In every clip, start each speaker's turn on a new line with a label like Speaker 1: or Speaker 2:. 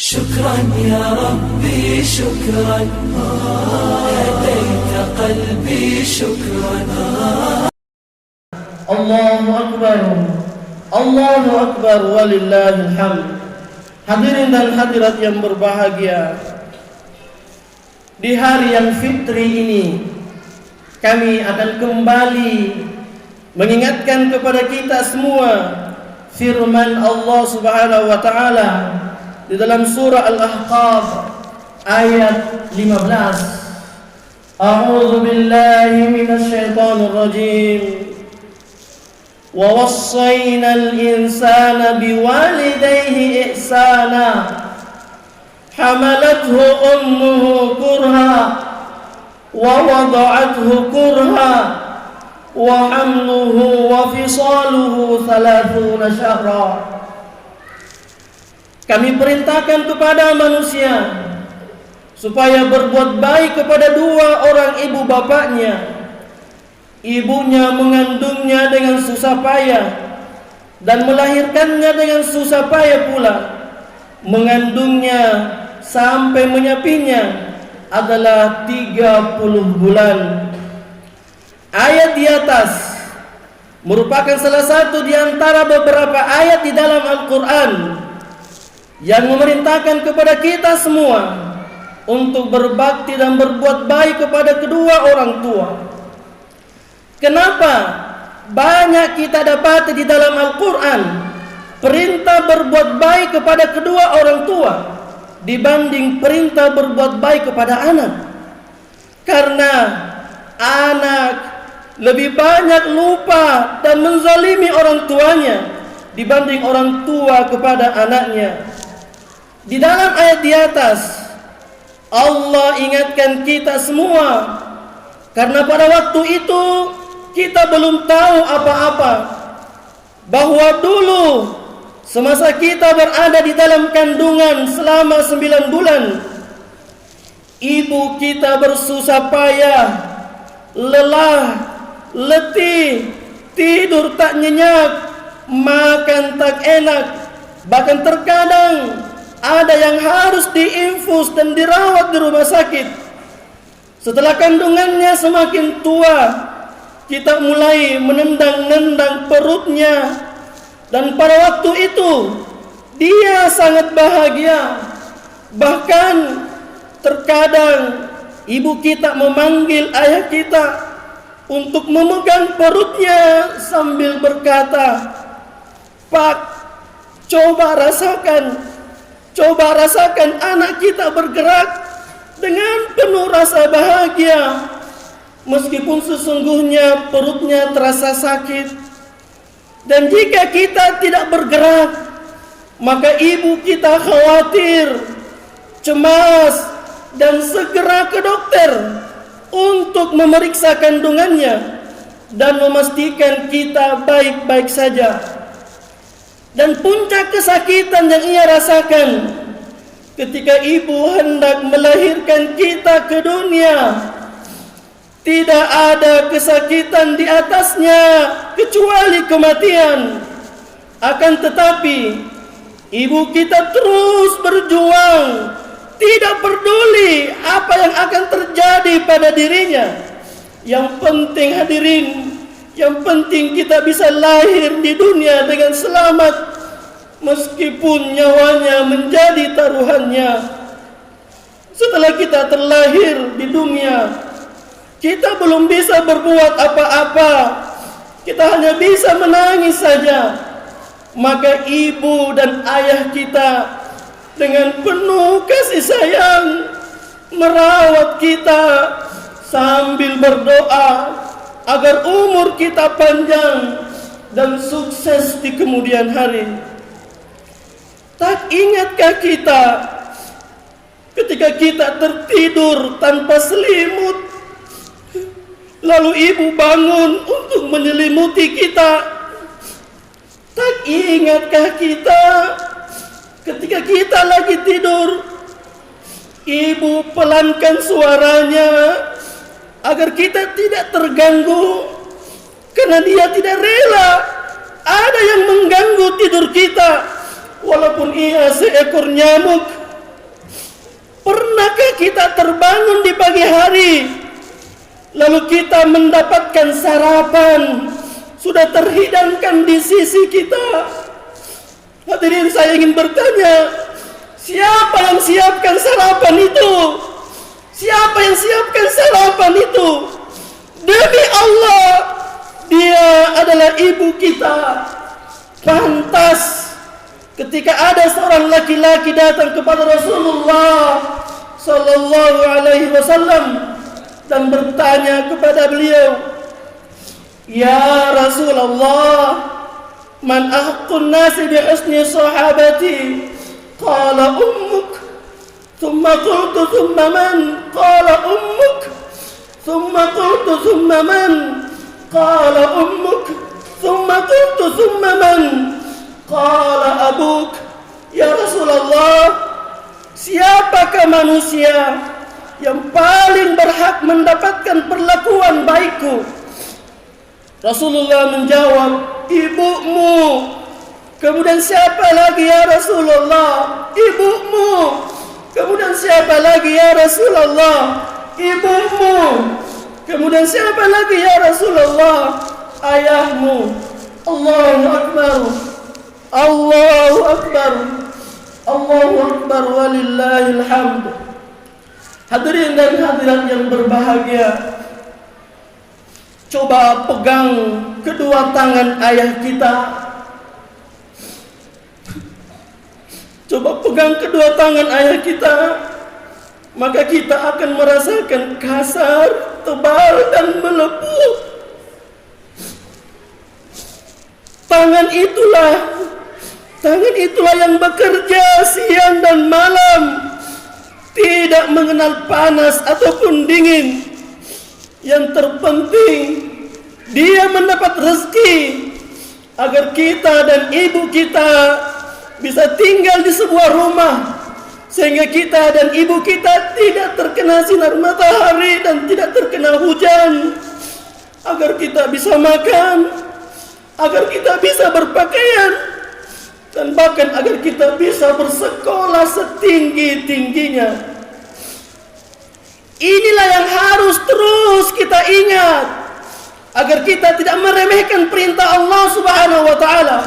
Speaker 1: شكرا يا ربي شكرا هديت قلبي شكرا
Speaker 2: Allahu Akbar walillahil hamd. Hadirin dan hadirat yang berbahagia, di hari yang fitri ini kami akan kembali mengingatkan kepada kita semua firman Allah Subhanahu wa taala di dalam surah Al-Ahqaf ayat 15. A'udzu billahi minasy syaithanir rajim. Wa wassaynal insana biwalidayhi ihsana hamalathu ummuhu kurha wa wada'athu kurha wa hamluhu wa fisaluhu 30 syahra. Kami perintahkan kepada manusia supaya berbuat baik kepada dua orang ibu bapaknya. Ibunya mengandungnya dengan susah payah dan melahirkannya dengan susah payah pula. Mengandungnya sampai menyapinya adalah 30 bulan. Ayat di atas merupakan salah satu di antara beberapa ayat di dalam Al-Quran yang memerintahkan kepada kita semua untuk berbakti dan berbuat baik kepada kedua orang tua. Kenapa banyak kita dapati di dalam Al-Quran perintah berbuat baik kepada kedua orang tua dibanding perintah berbuat baik kepada anak? Karena anak lebih banyak lupa dan menzalimi orang tuanya dibanding orang tua kepada anaknya. Di dalam ayat di atas Allah ingatkan kita semua, karena pada waktu itu kita belum tahu apa-apa, bahwa dulu semasa kita berada di dalam kandungan selama 9 bulan, ibu kita bersusah payah, lelah, letih, tidur tak nyenyak, makan tak enak, bahkan terkadang ada yang harus diinfus dan dirawat di rumah sakit. Setelah kandungannya semakin tua, kita mulai menendang-nendang perutnya, dan pada waktu itu dia sangat bahagia. Bahkan terkadang ibu kita memanggil ayah kita untuk memegang perutnya sambil berkata, "Pak, coba rasakan anak kita bergerak dengan penuh rasa bahagia, meskipun sesungguhnya perutnya terasa sakit." Dan jika kita tidak bergerak, maka ibu kita khawatir, cemas, dan segera ke dokter untuk memeriksa kandungannya dan memastikan kita baik-baik saja. Dan puncak kesakitan yang ia rasakan ketika ibu hendak melahirkan kita ke dunia, tidak ada kesakitan di atasnya kecuali kematian. Akan tetapi ibu kita terus berjuang, tidak peduli apa yang akan terjadi pada dirinya. Yang penting hadirin, yang penting kita bisa lahir di dunia dengan selamat, meskipun nyawanya menjadi taruhannya. Setelah kita terlahir di dunia, kita belum bisa berbuat apa-apa, kita hanya bisa menangis saja. Maka ibu dan ayah kita dengan penuh kasih sayang merawat kita sambil berdoa agar umur kita panjang dan sukses di kemudian hari. Tak ingatkah kita ketika kita tertidur tanpa selimut, lalu ibu bangun untuk menyelimuti kita? Tak ingatkah kita ketika kita lagi tidur, ibu pelankan suaranya agar kita tidak terganggu, karena dia tidak rela ada yang mengganggu tidur kita, walaupun ia seekor nyamuk Maka kita terbangun di pagi hari, lalu kita mendapatkan sarapan sudah terhidangkan di sisi kita. Hadirin, saya ingin bertanya, siapa yang siapkan sarapan itu? Siapa yang siapkan sarapan itu? Demi Allah, dia adalah ibu kita. Pantas ketika ada seorang laki-laki datang kepada Rasulullah sallallahu alaihi wasallam dan bertanya kepada beliau, "Ya Rasulullah, man ahqqun nasi bi husni sahabati?" Qala ummuk. Thumma qultu thumma man? Qala ummuk. Thumma qultu thumma man? Qala ummuk. Thumma qultu thumma man? Qala abuk. Ya Rasulullah, siapakah manusia yang paling berhak mendapatkan perlakuan baikku? Rasulullah menjawab, ibumu. Kemudian siapa lagi ya Rasulullah? Ibumu. Kemudian siapa lagi ya Rasulullah? Ibumu. Kemudian siapa lagi ya Rasulullah? Ayahmu. Allahu Akbar. Allahu Akbar. Allahu Akbar walillahil hamd. Hadirin dan hadirat yang berbahagia, coba pegang kedua tangan ayah kita. Coba pegang kedua tangan ayah kita, maka kita akan merasakan kasar, tebal, dan melepuh. Tangan itulah yang bekerja siang dan malam, tidak mengenal panas ataupun dingin. Yang terpenting, dia mendapat rezeki agar kita dan ibu kita bisa tinggal di sebuah rumah, sehingga kita dan ibu kita tidak terkena sinar matahari dan tidak terkena hujan, agar kita bisa makan, agar kita bisa berpakaian, dan bahkan agar kita bisa bersekolah setinggi-tingginya. Inilah yang harus terus kita ingat, agar kita tidak meremehkan perintah Allah Subhanahu wa taala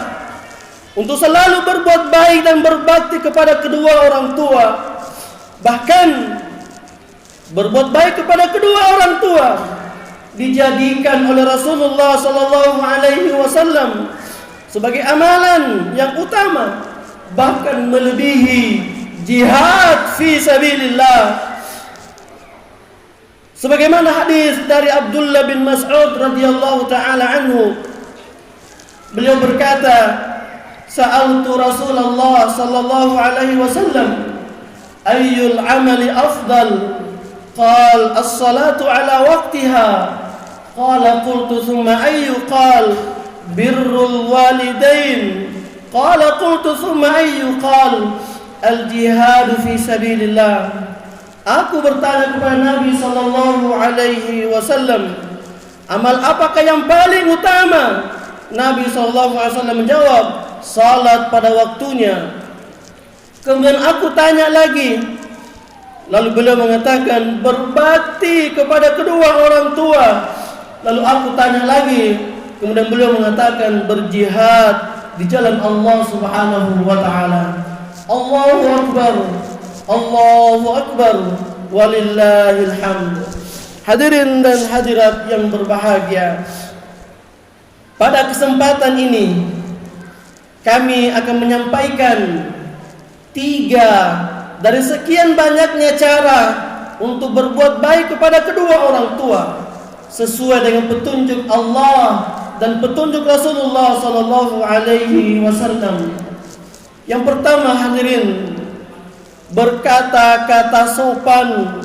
Speaker 2: untuk selalu berbuat baik dan berbakti kepada kedua orang tua. Bahkan berbuat baik kepada kedua orang tua dijadikan oleh Rasulullah sallallahu alaihi wasallam sebagai amalan yang utama, bahkan melebihi jihad fi sabilillah. Sebagaimana hadis dari Abdullah bin Mas'ud radhiyallahu taala anhu, beliau berkata, sa'altu Rasulullah sallallahu alaihi wasallam ayyul amali afdal? Qala as-salatu ala waqtiha. Qala qultu thumma ayyu? Qala birrul walidain. Qala qultu thumma ayyu? Qala al-jihad fi sabilillah. Aku bertanya kepada Nabi sallallahu alaihi wasallam, amal apakah yang paling utama? Nabi sallallahu alaihi wasallam menjawab, salat pada waktunya. Kemudian aku tanya lagi, lalu beliau mengatakan berbakti kepada kedua orang tua. Lalu aku tanya lagi, kemudian beliau mengatakan berjihad di jalan Allah Subhanahu wa taala. Allahu Akbar. Allahu Akbar walillahil hamd. Hadirin dan hadirat yang berbahagia, pada kesempatan ini kami akan menyampaikan 3 dari sekian banyaknya cara untuk berbuat baik kepada kedua orang tua sesuai dengan petunjuk Allah dan petunjuk Rasulullah sallallahu alaihi wasallam. Yang pertama, hadirin, berkata-kata sopan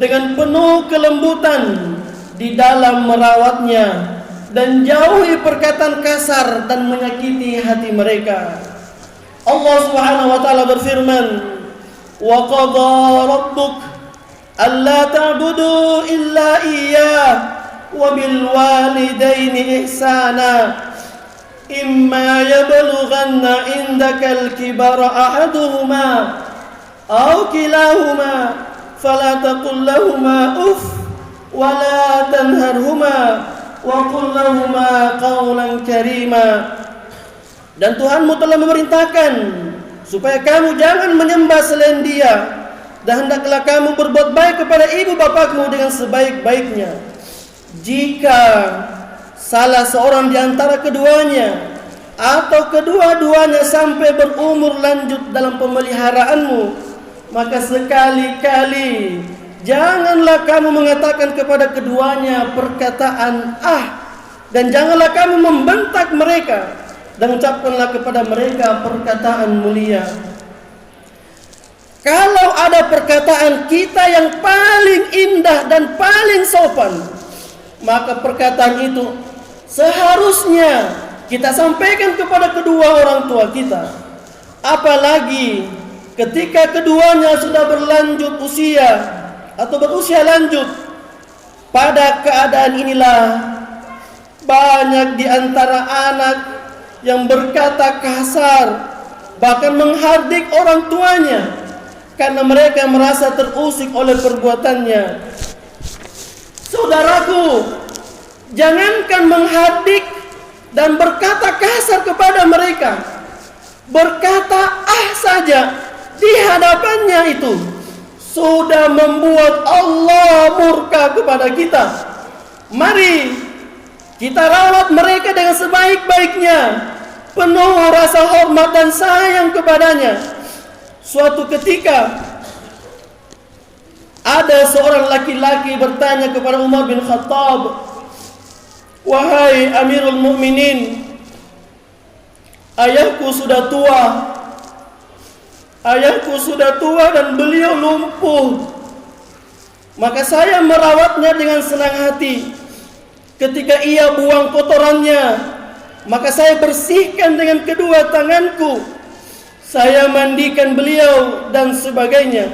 Speaker 2: dengan penuh kelembutan di dalam merawatnya, dan jauhi perkataan kasar dan menyakiti hati mereka. Allah Subhanahu wa taala berfirman, "Wa qadha rabbuk alla ta'budu illa iyyah wa bil walidaini ihsana imma yablughanna indaka al-kibara ahaduhuma aw kilahuma fala taqul lahumā uff wa la tanharhumā wa qul lahumā qawlan karīmā. Dan Tuhanmu telah memerintahkan supaya kamu jangan menyembah selain Dia, dan hendaklah kamu berbuat baik kepada ibu bapakmu dengan sebaik-baiknya. Jika salah seorang di antara keduanya atau kedua-duanya sampai berumur lanjut dalam pemeliharaanmu, maka sekali-kali janganlah kamu mengatakan kepada keduanya perkataan dan janganlah kamu membentak mereka, dan ucapkanlah kepada mereka perkataan mulia. Kalau ada perkataan kita yang paling indah dan paling sopan, maka perkataan itu seharusnya kita sampaikan kepada kedua orang tua kita. Apalagi ketika keduanya sudah berlanjut usia atau berusia lanjut. Pada keadaan inilah banyak di antara anak yang berkata kasar, bahkan menghardik orang tuanya karena mereka merasa terusik oleh perbuatannya. Saudaraku, jangankan menghardik dan berkata kasar kepada mereka, berkata saja di hadapannya itu sudah membuat Allah murka kepada kita. Mari kita rawat mereka dengan sebaik-baiknya, penuh rasa hormat dan sayang kepadanya. Suatu ketika ada seorang laki-laki bertanya kepada Umar bin Khattab, "Wahai Amirul Mukminin, ayahku sudah tua dan beliau lumpuh. Maka saya merawatnya dengan senang hati. Ketika ia buang kotorannya, maka saya bersihkan dengan kedua tanganku. Saya mandikan beliau dan sebagainya.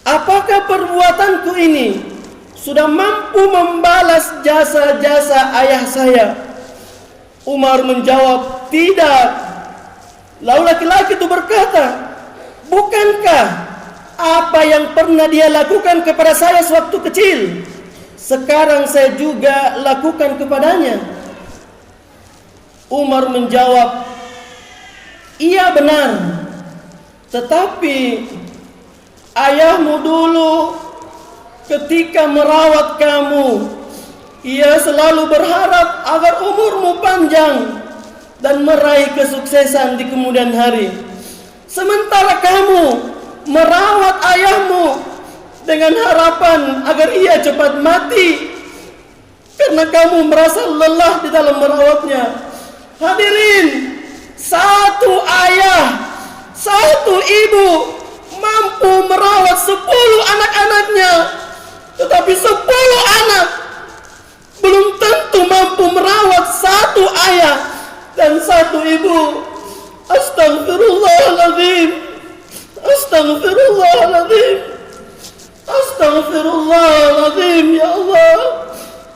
Speaker 2: Apakah perbuatanku ini sudah mampu membalas jasa-jasa ayah saya?" Umar menjawab, "Tidak." Lalu laki-laki itu berkata, "Bukankah apa yang pernah dia lakukan kepada saya sewaktu kecil, sekarang saya juga lakukan kepadanya?" Umar menjawab, "Iya benar, tetapi ayahmu dulu ketika merawat kamu, ia selalu berharap agar umurmu panjang dan meraih kesuksesan di kemudian hari. Sementara kamu merawat ayahmu dengan harapan agar ia cepat mati karena kamu merasa lelah di dalam merawatnya." Hadirin, satu ayah, satu ibu mampu merawat 10 anak-anaknya, tetapi 10 anak belum tentu mampu merawat satu ayah dan satu ibu. Astaghfirullahaladzim, astaghfirullahaladzim, astaghfirullahaladzim. Ya Allah,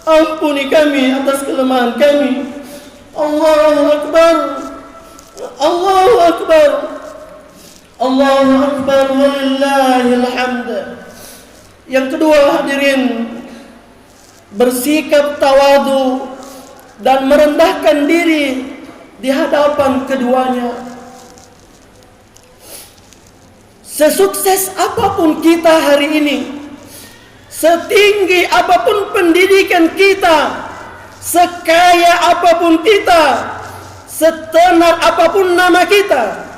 Speaker 2: ampuni kami atas kelemahan kami. Allahu Akbar, Allahu Akbar, Allahu Akbar, walillahil hamd. Yang kedua, hadirin, bersikap tawadu dan merendahkan diri di hadapan keduanya. Sesukses apapun kita hari ini, setinggi apapun pendidikan kita, sekaya apapun kita, setenar apapun nama kita,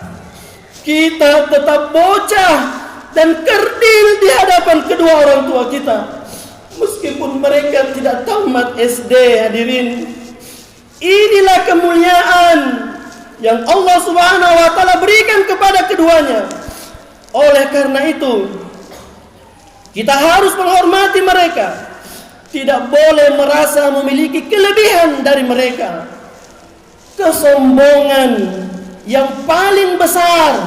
Speaker 2: kita tetap bocah dan kerdil di hadapan kedua orang tua kita. Meskipun mereka tidak tamat SD, hadirin. Inilah kemuliaan yang Allah Subhanahu wa taala berikan kepada keduanya. Oleh karena itu, kita harus menghormati mereka. Tidak boleh merasa memiliki kelebihan dari mereka. Kesombongan yang paling besar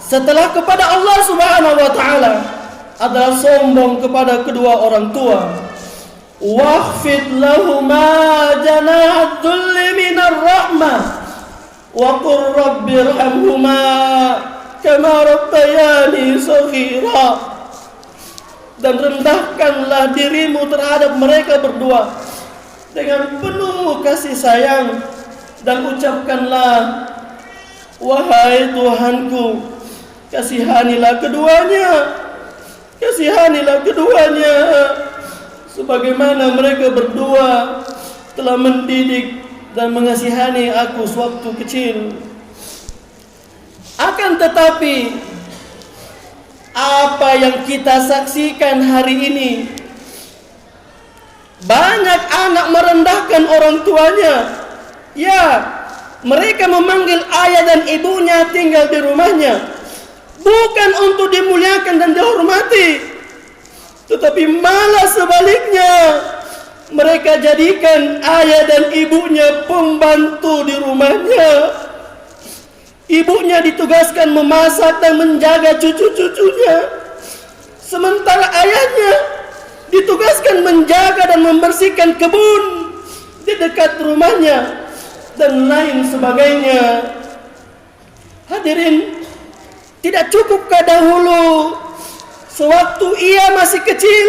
Speaker 2: setelah kepada Allah Subhanahu wa taala adalah sombong kepada kedua orang tua. Wakhfid lahuma janahad dhulli minar rahmah wa qur rabbirhamhuma kama rabbayani shaghira. dan rendahkanlah dirimu terhadap mereka berdua dengan penuh kasih sayang, dan ucapkanlah, wahai Tuhanku, kasihanilah keduanya, sebagaimana mereka berdua telah mendidik dan mengasihani aku sewaktu kecil. Akan tetapi, apa yang kita saksikan hari ini, banyak anak merendahkan orang tuanya. Ya, mereka memanggil ayah dan ibunya tinggal di rumahnya bukan untuk dimuliakan dan dihormati, tetapi malah sebaliknya, mereka jadikan ayah dan ibunya pembantu di rumahnya. Ibunya ditugaskan memasak dan menjaga cucu-cucunya, sementara ayahnya ditugaskan menjaga dan membersihkan kebun di dekat rumahnya dan lain sebagainya. Hadirin, tidak cukupkah dahulu sewaktu ia masih kecil,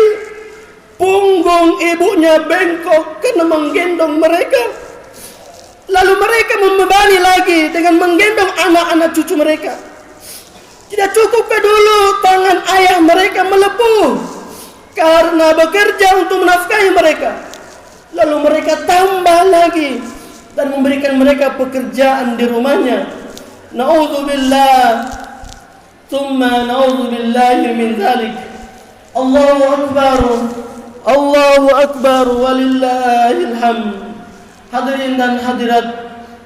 Speaker 2: punggung ibunya bengkok karena menggendong mereka, lalu mereka membebani lagi dengan menggendong anak-anak cucu mereka? Tidak cukupkah dulu tangan ayah mereka melepuh karena bekerja untuk menafkahi mereka, lalu mereka tambah lagi dan memberikan mereka pekerjaan di rumahnya? Na'udzubillah, thumma na'udzubillahi min dzalik. Allahu akbar, Allahu akbar, walillahil hamd. Hadirin dan hadirat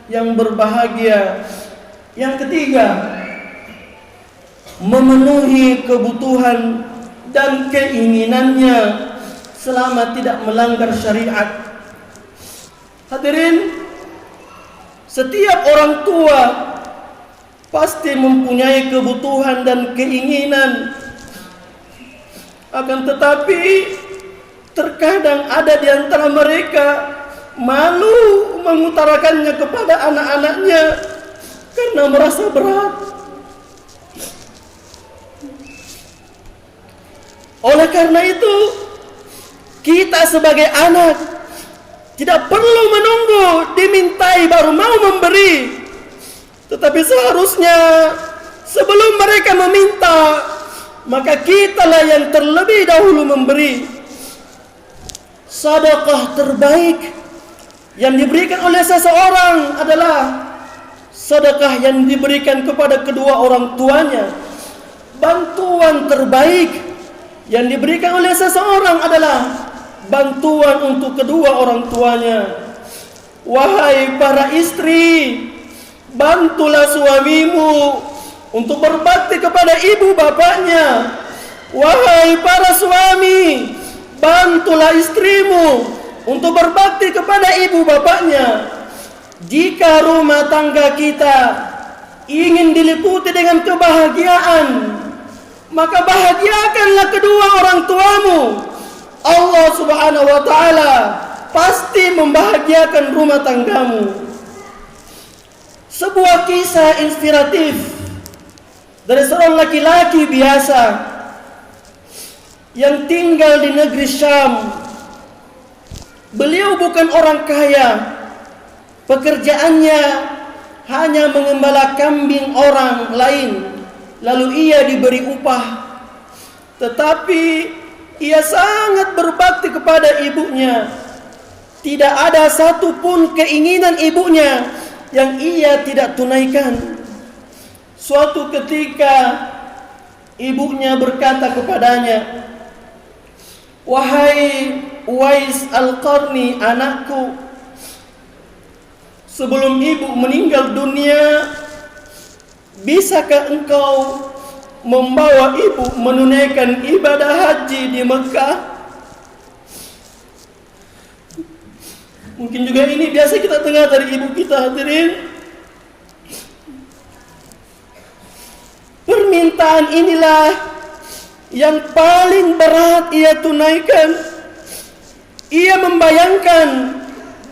Speaker 2: yang berbahagia, yang ketiga, memenuhi kebutuhan dan keinginannya selama tidak melanggar syariat. Hadirin, setiap orang tua pasti mempunyai kebutuhan dan keinginan. Akan tetapi terkadang ada di antara mereka malu mengutarakannya kepada anak-anaknya karena merasa berat. Oleh karena itu, kita sebagai anak tidak perlu menunggu dimintai baru mau memberi, tetapi seharusnya sebelum mereka meminta, maka kitalah yang terlebih dahulu memberi. Sedekah terbaik yang diberikan oleh seseorang adalah sedekah yang diberikan kepada kedua orang tuanya. Bantuan terbaik yang diberikan oleh seseorang adalah bantuan untuk kedua orang tuanya. Wahai para istri, bantulah suamimu untuk berbakti kepada ibu bapaknya. Wahai para suami, bantulah istrimu untuk berbakti kepada ibu bapaknya. Jika rumah tangga kita ingin diliputi dengan kebahagiaan, maka bahagiakanlah kedua orang tuamu. Allah Subhanahu wa ta'ala pasti membahagiakan rumah tanggamu. Sebuah kisah inspiratif dari seorang laki-laki biasa yang tinggal di negeri Syam. Beliau bukan orang kaya. Pekerjaannya hanya mengembala kambing orang lain, lalu ia diberi upah. Tetapi ia sangat berbakti kepada ibunya. Tidak ada satupun keinginan ibunya yang ia tidak tunaikan. Suatu ketika ibunya berkata kepadanya, "Wahai Uwais Al-Qarni, anakku, sebelum ibu meninggal dunia, bisakah engkau membawa ibu menunaikan ibadah haji di Mekah?" Mungkin juga ini biasa kita dengar dari ibu kita, hadirin. Permintaan inilah yang paling berat ia tunaikan. Ia membayangkan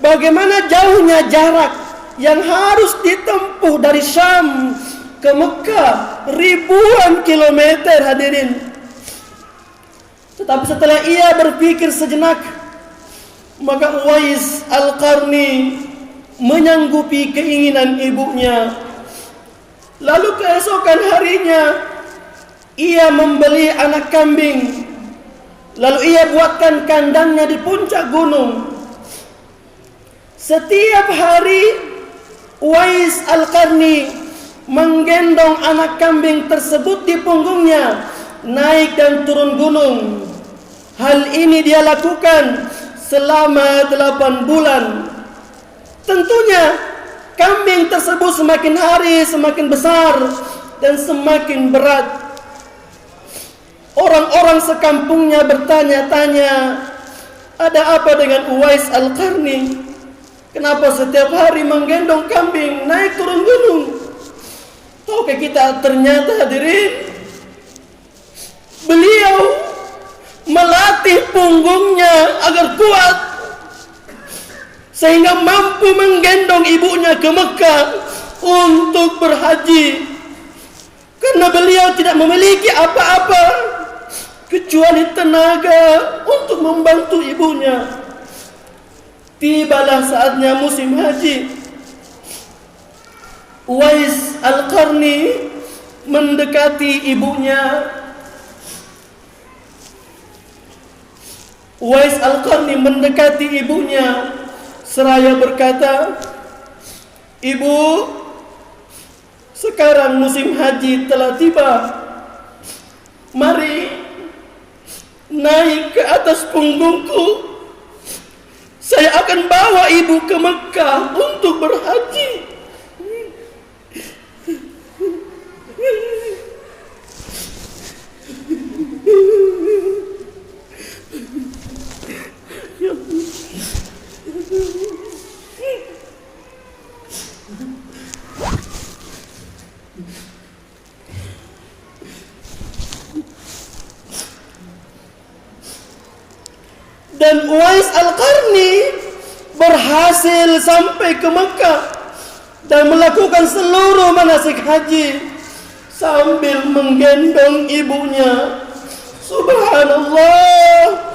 Speaker 2: bagaimana jauhnya jarak yang harus ditempuh dari Syam ke Mekah, ribuan kilometer, hadirin. Tetapi setelah ia berpikir sejenak, maka Uwais Al-Qarni menyanggupi keinginan ibunya. Lalu keesokan harinya ia membeli anak kambing, lalu ia buatkan kandangnya di puncak gunung. Setiap hari Uwais Al-Qarni menggendong anak kambing tersebut di punggungnya, naik dan turun gunung. Hal ini dia lakukan selama 8 bulan. Tentunya kambing tersebut semakin hari semakin besar dan semakin berat. Orang-orang sekampungnya bertanya-tanya, ada apa dengan Uwais Al-Qarni? Kenapa setiap hari menggendong kambing naik turun gunung? Tahukah kita ternyata hadirin, beliau melatih punggungnya agar kuat sehingga mampu menggendong ibunya ke Mekah untuk berhaji. Karena beliau tidak memiliki apa-apa kecuali tenaga untuk membantu ibunya. Tibalah saatnya musim haji. Uwais Al-Qarni mendekati ibunya. Uwais Al-Qarni mendekati ibunya seraya berkata, "Ibu, sekarang musim haji telah tiba. Mari naik ke atas punggungku. Saya akan bawa ibu ke Mekah untuk berhaji." Dan Uwais Al-Qarni berhasil sampai ke Mekah dan melakukan seluruh manasik haji sambil menggendong ibunya. Subhanallah,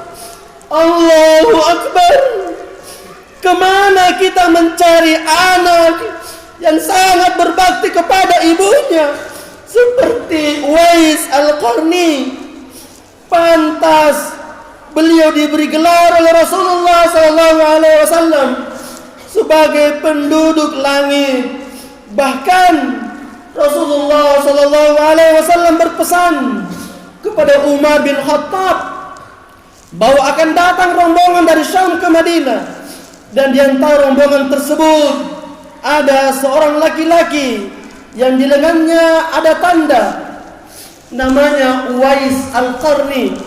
Speaker 2: Allahu Akbar. Kemana kita mencari anak yang sangat berbakti kepada ibunya seperti Uwais Al-Qarni? Pantas beliau diberi gelar oleh Rasulullah SAW sebagai penduduk langit. Bahkan Rasulullah SAW berpesan kepada Umar bin Khattab bahwa akan datang rombongan dari Syam ke Madinah, dan di antara rombongan tersebut ada seorang laki-laki yang di lengannya ada tanda, namanya Uwais Al-Qarni.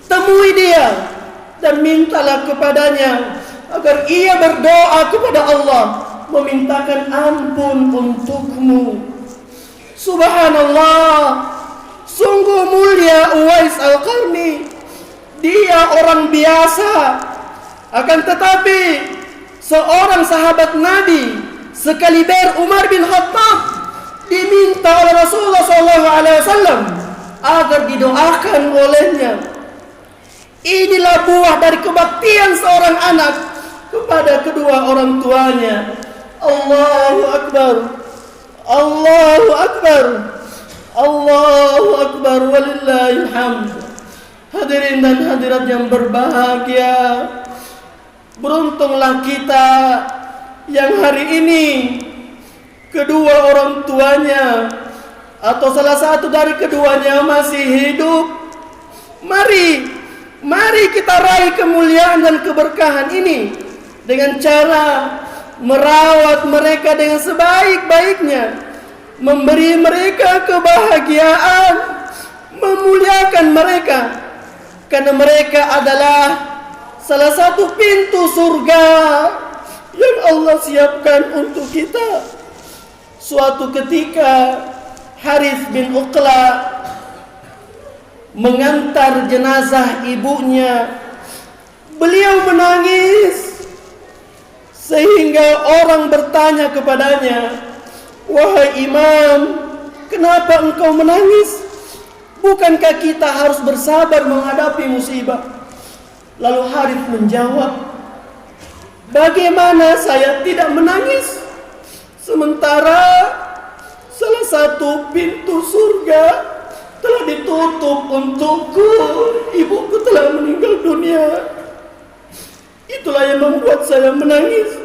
Speaker 2: Temui dia dan mintalah kepadanya agar ia berdoa kepada Allah memintakan ampun untukmu. Subhanallah, sungguh mulia Uwais Al-Qarni. Dia orang biasa, akan tetapi seorang sahabat Nabi sekaliber Umar bin Khattab diminta oleh Rasulullah SAW agar didoakan olehnya. Inilah buah dari kebaktian seorang anak kepada kedua orang tuanya. Allahu Akbar, Allahu Akbar, Allahu Akbar, walillahil hamd. Hadirin dan hadirat yang berbahagia, beruntunglah kita yang hari ini kedua orang tuanya atau salah satu dari keduanya masih hidup. Mari kita raih kemuliaan dan keberkahan ini dengan cara merawat mereka dengan sebaik-baiknya, memberi mereka kebahagiaan, memuliakan mereka, karena mereka adalah salah satu pintu surga yang Allah siapkan untuk kita. Suatu ketika Harith bin Uqla mengantar jenazah ibunya. Beliau menangis sehingga orang bertanya kepadanya, "Wahai imam, kenapa engkau menangis? Bukankah kita harus bersabar menghadapi musibah? Lalu Harith menjawab, bagaimana saya tidak menangis sementara salah satu pintu surga telah ditutup untukku. Ibuku telah meninggal dunia. Itulah yang membuat saya menangis.